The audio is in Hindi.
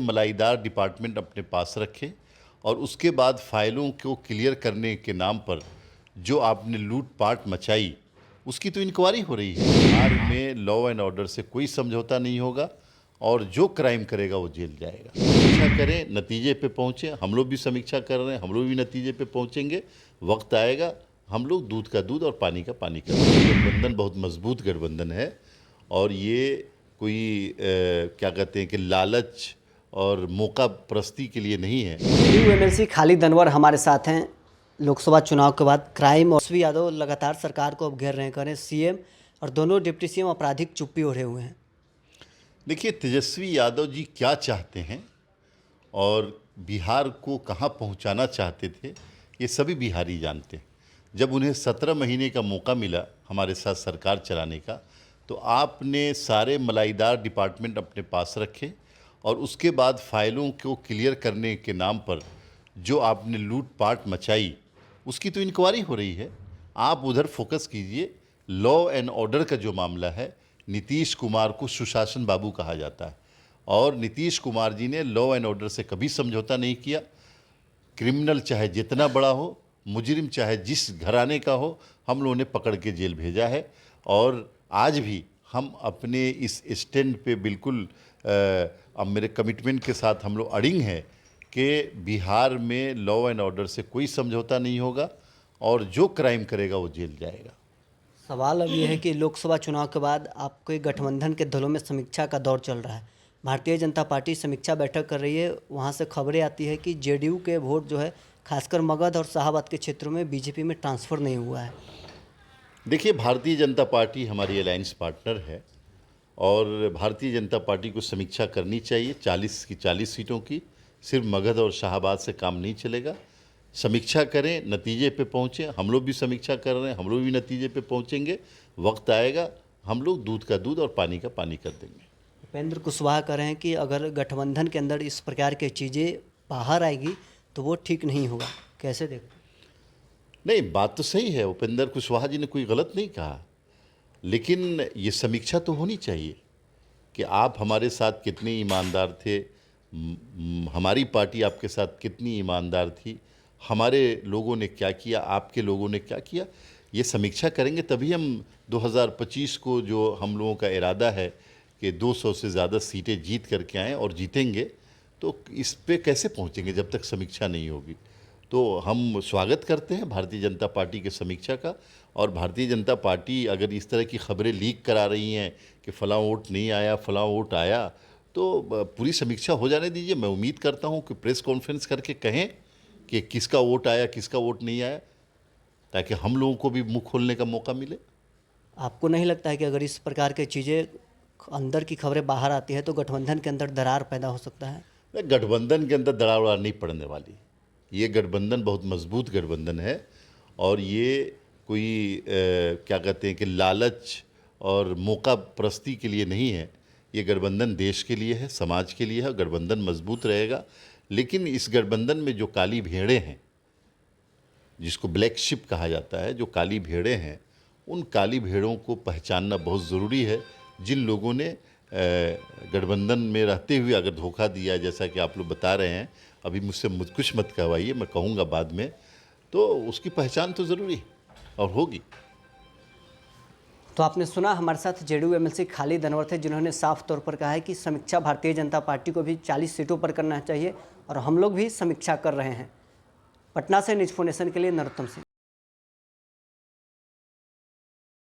मलाईदार डिपार्टमेंट अपने पास रखें और उसके बाद फाइलों को क्लियर करने के नाम पर जो आपने लूटपाट मचाई उसकी तो इंक्वायरी हो रही है। बिहार में लॉ एंड ऑर्डर से कोई समझौता नहीं होगा और जो क्राइम करेगा वो जेल जाएगा। समीक्षा करें, नतीजे पे पहुँचें। हम लोग भी समीक्षा कर रहे हैं, हम लोग भी नतीजे पे पहुँचेंगे। वक्त आएगा हम लोग दूध का दूध और पानी का पानी कर देंगे। गठबंधन बहुत मजबूत गठबंधन है और ये कोई क्या कहते हैं कि लालच और मौका प्रस्ती के लिए नहीं है। एमएलसी खालिद अनवर हमारे साथ हैं। लोकसभा चुनाव के बाद क्राइम और तेजस्वी यादव लगातार सरकार को अब घेर रहे हैं, सीएम और दोनों डिप्टी सीएम आपराधिक चुप्पी ओढ़े हुए हैं। देखिए, तेजस्वी यादव जी क्या चाहते हैं और बिहार को कहाँ पहुँचाना चाहते थे ये सभी बिहारी जानते हैं। जब उन्हें 17 महीने का मौका मिला हमारे साथ सरकार चलाने का, तो आपने सारे मलाईदार डिपार्टमेंट अपने पास रखे और उसके बाद फाइलों को क्लियर करने के नाम पर जो आपने लूटपाट मचाई उसकी तो इंक्वायरी हो रही है। आप उधर फोकस कीजिए। लॉ एंड ऑर्डर का जो मामला है, नीतीश कुमार को सुशासन बाबू कहा जाता है और नीतीश कुमार जी ने लॉ एंड ऑर्डर से कभी समझौता नहीं किया। क्रिमिनल चाहे जितना बड़ा हो, मुजरिम चाहे जिस घराने का हो, हम लोगों ने पकड़ के जेल भेजा है। और आज भी हम अपने इस स्टैंड पे बिल्कुल अब मेरे कमिटमेंट के साथ हम लोग अड़िग हैं कि बिहार में लॉ एंड ऑर्डर से कोई समझौता नहीं होगा और जो क्राइम करेगा वो जेल जाएगा। सवाल अब ये है कि लोकसभा चुनाव के बाद आपके गठबंधन के दलों में समीक्षा का दौर चल रहा है। भारतीय जनता पार्टी समीक्षा बैठक कर रही है। वहाँ से खबरें आती है कि जेडीयू के वोट जो है खासकर मगध और शाहाबाद के क्षेत्रों में बीजेपी में ट्रांसफ़र नहीं हुआ है। देखिए, भारतीय जनता पार्टी हमारी अलायंस पार्टनर है और भारतीय जनता पार्टी को समीक्षा करनी चाहिए। 40 की 40 सीटों की, सिर्फ मगध और शाहाबाद से काम नहीं चलेगा। समीक्षा करें, नतीजे पे पहुँचें। हम लोग भी समीक्षा कर रहे हैं, हम लोग भी नतीजे पे पहुँचेंगे। वक्त आएगा हम लोग दूध का दूध और पानी का पानी कर देंगे। उपेंद्र कुशवाहा कह रहे हैं कि अगर गठबंधन के अंदर इस प्रकार की चीज़ें बाहर आएगी तो वो ठीक नहीं होगा। कैसे देखते? नहीं, बात तो सही है। उपेंद्र कुशवाहा जी ने कोई गलत नहीं कहा, लेकिन ये समीक्षा तो होनी चाहिए कि आप हमारे साथ कितने ईमानदार थे, हमारी पार्टी आपके साथ कितनी ईमानदार थी, हमारे लोगों ने क्या किया, आपके लोगों ने क्या किया। ये समीक्षा करेंगे तभी हम 2025 को जो हम लोगों का इरादा है कि 200 से ज़्यादा सीटें जीत करके आएँ और जीतेंगे, तो इस पे कैसे पहुँचेंगे जब तक समीक्षा नहीं होगी। तो हम स्वागत करते हैं भारतीय जनता पार्टी के समीक्षा का। और भारतीय जनता पार्टी अगर इस तरह की खबरें लीक करा रही हैं कि फ़लाँ वोट नहीं आया, फ़लाँ वोट आया, तो पूरी समीक्षा हो जाने दीजिए। मैं उम्मीद करता हूं कि प्रेस कॉन्फ्रेंस करके कहें कि किसका वोट आया, किसका वोट नहीं आया, ताकि हम लोगों को भी मुंह खोलने का मौका मिले। आपको नहीं लगता है कि अगर इस प्रकार की चीज़ें अंदर की खबरें बाहर आती है तो गठबंधन के अंदर दरार पैदा हो सकता है? गठबंधन के अंदर दरार वरार नहीं पड़ने वाली। ये गठबंधन बहुत मजबूत गठबंधन है और ये कोई क्या कहते हैं कि लालच और मौका प्रस्ती के लिए नहीं है। ये गठबंधन देश के लिए है, समाज के लिए है। गठबंधन मजबूत रहेगा, लेकिन इस गठबंधन में जो काली भेड़ें हैं, जिसको ब्लैक शिप कहा जाता है, जो काली भेड़ें हैं, उन काली भेड़ों को पहचानना बहुत ज़रूरी है। जिन लोगों ने गठबंधन में रहते हुए अगर धोखा दिया, जैसा कि आप लोग बता रहे हैं, अभी मुझसे कुछ मत कहवाइए, मैं कहूँगा बाद में, तो उसकी पहचान तो ज़रूरी है और होगी। तो आपने सुना, हमारे साथ जेडीयू एमएलसी खालिद अनवर थे, जिन्होंने साफ तौर पर कहा है कि समीक्षा भारतीय जनता पार्टी को भी 40 सीटों पर करना चाहिए और हम लोग भी समीक्षा कर रहे हैं। पटना से न्यूज़4नेशन के लिए नरोत्तम सिंह।